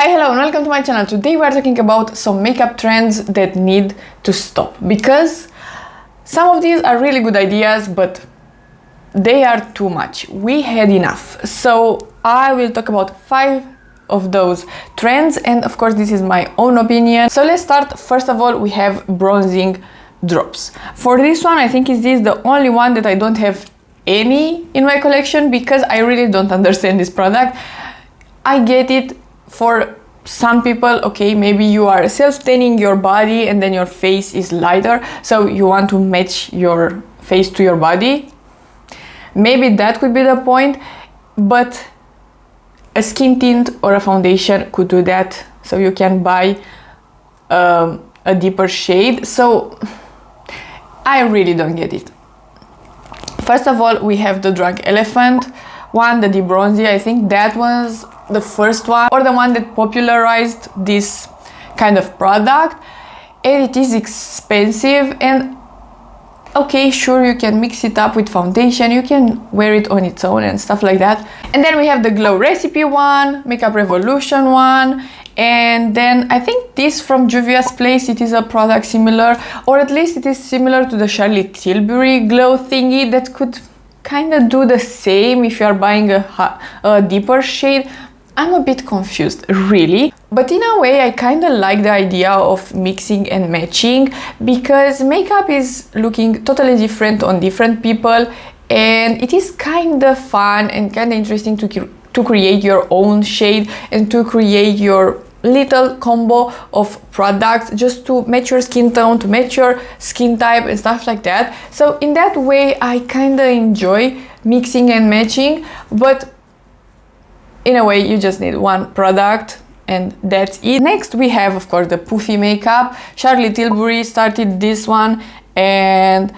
Hi, hello and welcome to my channel. Today we are talking about some makeup trends that need to stop, because some of these are really good ideas, but they are too much. We had enough. So I will talk about 5 of those trends, and of course this is my own opinion. So let's start. First of all, we have bronzing drops. For this one, I think is this the only one that I don't have any in my collection, because I really don't understand this product. I get it for some people, okay, maybe you are self-tanning your body and then your face is lighter, so you want to match your face to your body. Maybe that could be the point, but a skin tint or a foundation could do that, so you can buy a deeper shade. So I really don't get it. First of all, we have the Drunk Elephant one, the D-Bronzi. I think that was the first one, or the one that popularized this kind of product, and it is expensive. And okay, sure, you can mix it up with foundation, you can wear it on its own and stuff like that. And then we have the Glow Recipe one, Makeup Revolution one, and then I think this from Juvia's place, it is a product similar, or at least it is similar to the Charlotte Tilbury glow thingy that could kind of do the same if you are buying a deeper shade. I'm a bit confused, really. But in a way, I kind of like the idea of mixing and matching, because makeup is looking totally different on different people, and it is kind of fun and kind of interesting to create your own shade and to create your little combo of products just to match your skin tone, to match your skin type and stuff like that. So in that way, I kind of enjoy mixing and matching, but in a way, you just need one product and that's it. Next, we have, of course, the poofy makeup. Charlotte Tilbury started this one, and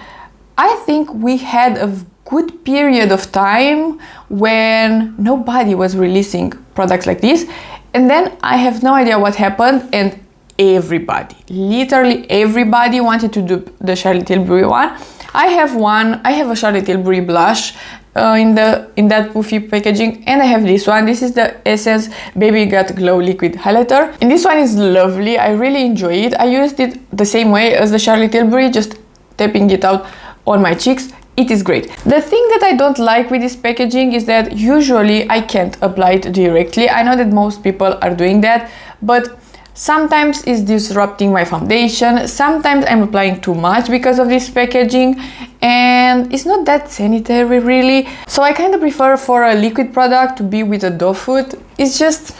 I think we had a good period of time when nobody was releasing products like this. And then I have no idea what happened, and everybody, literally everybody wanted to do the Charlotte Tilbury one. I have a Charlotte Tilbury blush in that poofy packaging, and I have this one. This is the Essence Baby Got Glow Liquid Highlighter, and this one is lovely. I really enjoy it. I used it the same way as the Charlotte Tilbury, just tapping it out on my cheeks. It is great. The thing that I don't like with this packaging is that usually I can't apply it directly. I know that most people are doing that, but sometimes it's disrupting my foundation. Sometimes I'm applying too much because of this packaging, and it's not that sanitary, really. So I kind of prefer for a liquid product to be with a doe foot. It's just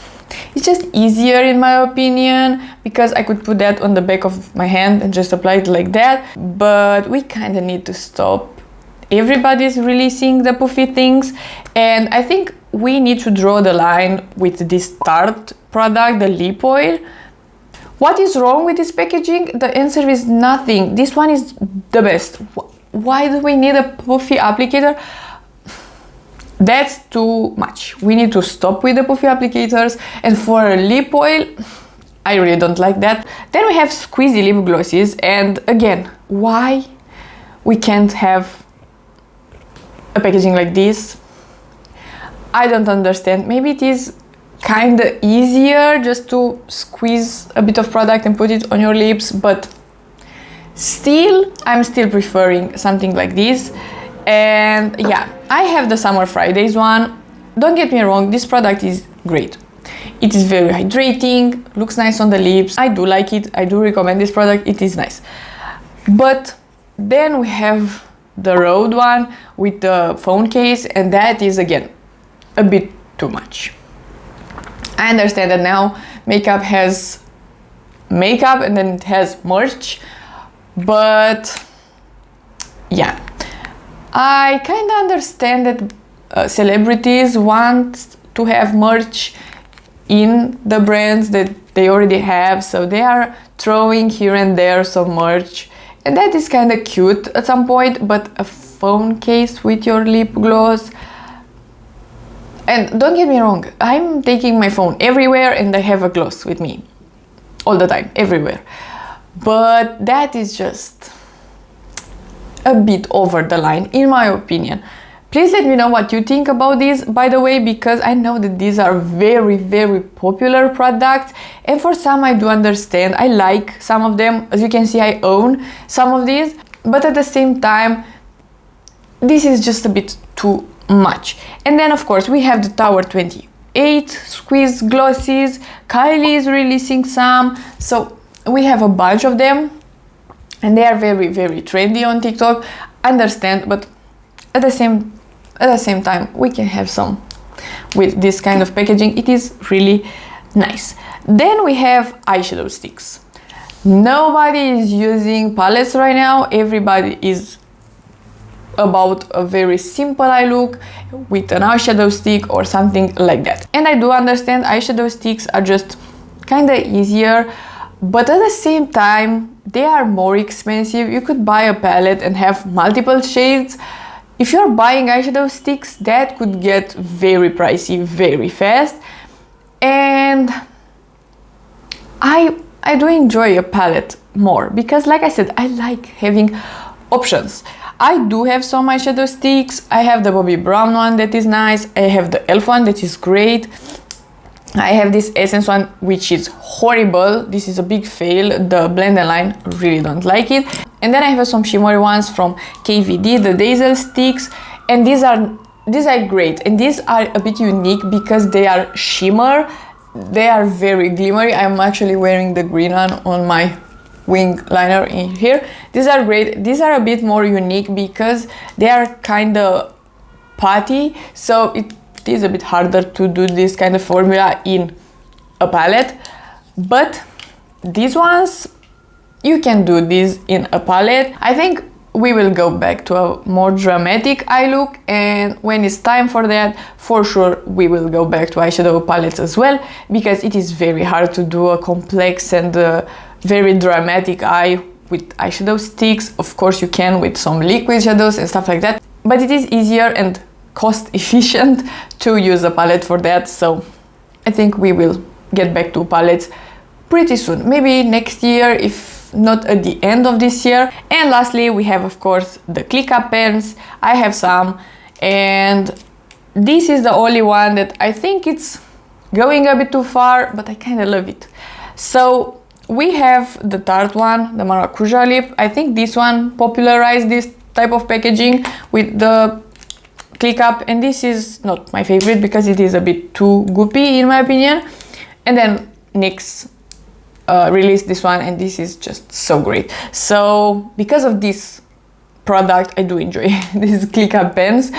easier in my opinion, because I could put that on the back of my hand and just apply it like that. But we kind of need to stop. Everybody's releasing the poofy things, and I think we need to draw the line with this Tarte product, the lip oil. What is wrong with this packaging? The answer is nothing. This one is the best. Why do we need a poofy applicator? That's too much. We need to stop with the poofy applicators. And for a lip oil, I really don't like that. Then we have squeezy lip glosses, and again, why we can't have a packaging like this? I don't understand. Maybe it is kind of easier just to squeeze a bit of product and put it on your lips, but still, I'm still preferring something like this. And yeah, I have the Summer Fridays one. Don't get me wrong, this product is great. It is very hydrating, looks nice on the lips. I do like it. I do recommend this product. It is nice. But then we have the Rhode one with the phone case, and that is again a bit too much. I understand that now makeup has makeup and then it has merch, but yeah, I kind of understand that celebrities want to have merch in the brands that they already have, so they are throwing here and there some merch, and that is kind of cute at some point. But a phone case with your lip gloss, and don't get me wrong, I'm taking my phone everywhere and I have a gloss with me all the time, everywhere. But that is just a bit over the line, in my opinion. Please let me know what you think about these, by the way, because I know that these are very, very popular products, and for some I do understand. I like some of them. As you can see, I own some of these, but at the same time, this is just a bit too much. And then of course we have the Tower 28 Squeeze Glosses. Kylie is releasing some, so we have a bunch of them, and they are very, very trendy on TikTok. Understand, but at the same time we can have some with this kind of packaging. It is really nice. Then we have eyeshadow sticks. Nobody is using palettes right now. Everybody is about a very simple eye look with an eyeshadow stick or something like that. And I do understand eyeshadow sticks are just kind of easier, but at the same time they are more expensive. You could buy a palette and have multiple shades. If you're buying eyeshadow sticks, that could get very pricey very fast. And I do enjoy a palette more because, like I said, I like having options. I do have some eyeshadow sticks. I have the Bobbi Brown one that is nice. I have the E.L.F one that is great. I have this Essence one which is horrible. This is a big fail. The blend and line, really don't like it. And then I have some shimmery ones from KVD, the Dazzle sticks, and these are great. And these are a bit unique because they are shimmer. They are very glimmery. I'm actually wearing the green one on my wing liner in here. These are great. These are a bit more unique because they are kind of putty, so it is a bit harder to do this kind of formula in a palette. But these ones, you can do this in a palette. I think we will go back to a more dramatic eye look, and when it's time for that, for sure we will go back to eyeshadow palettes as well, because it is very hard to do a complex and very dramatic eye with eyeshadow sticks. Of course you can with some liquid shadows and stuff like that, but it is easier and cost efficient to use a palette for that. So I think we will get back to palettes pretty soon, maybe next year, if not at the end of this year. And lastly we have of course the click up pens. I have some, and this is the only one that I think it's going a bit too far, but I kind of love it. So we have the Tarte one, the Maracuja lip. I think this one popularized this type of packaging with the click up, and this is not my favorite because it is a bit too goopy in my opinion. And then NYX released this one, and this is just so great. So because of this product, I do enjoy these click up pens.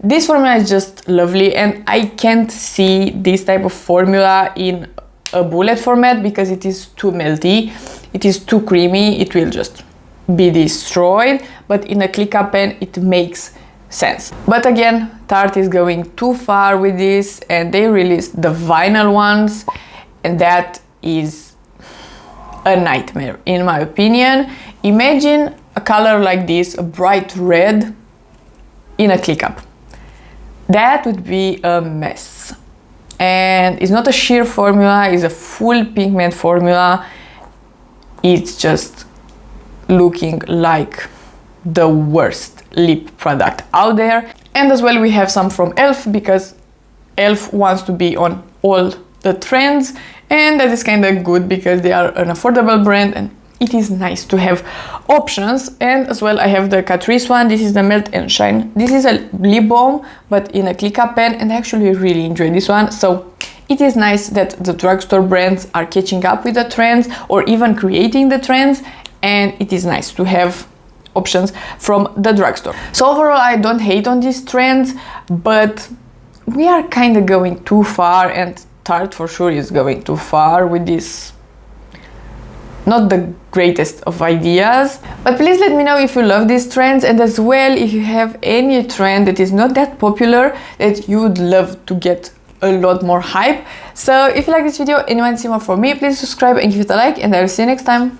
This formula is just lovely, and I can't see this type of formula in a bullet format because it is too melty, it is too creamy, it will just be destroyed. But in a click up pen it makes sense. But again, Tarte is going too far with this, and they released the vinyl ones, and that is a nightmare in my opinion. Imagine a color like this, a bright red, in a click up. That would be a mess. And it's not a sheer formula, it's a full pigment formula. It's just looking like the worst lip product out there. And as well we have some from E.L.F because E.L.F wants to be on all the trends, and that is kind of good because they are an affordable brand and it is nice to have options. And as well I have the Catrice one. This is the Melt and Shine. This is a lip balm but in a click up pen, and I actually really enjoy this one. So it is nice that the drugstore brands are catching up with the trends or even creating the trends, and it is nice to have options from the drugstore. So overall I don't hate on these trends, but we are kind of going too far, and Tarte for sure is going too far with this. Not the greatest of ideas. But please let me know if you love these trends, and as well if you have any trend that is not that popular that you would love to get a lot more hype. So if you like this video and you want to see more from me, please subscribe and give it a like, and I will see you next time.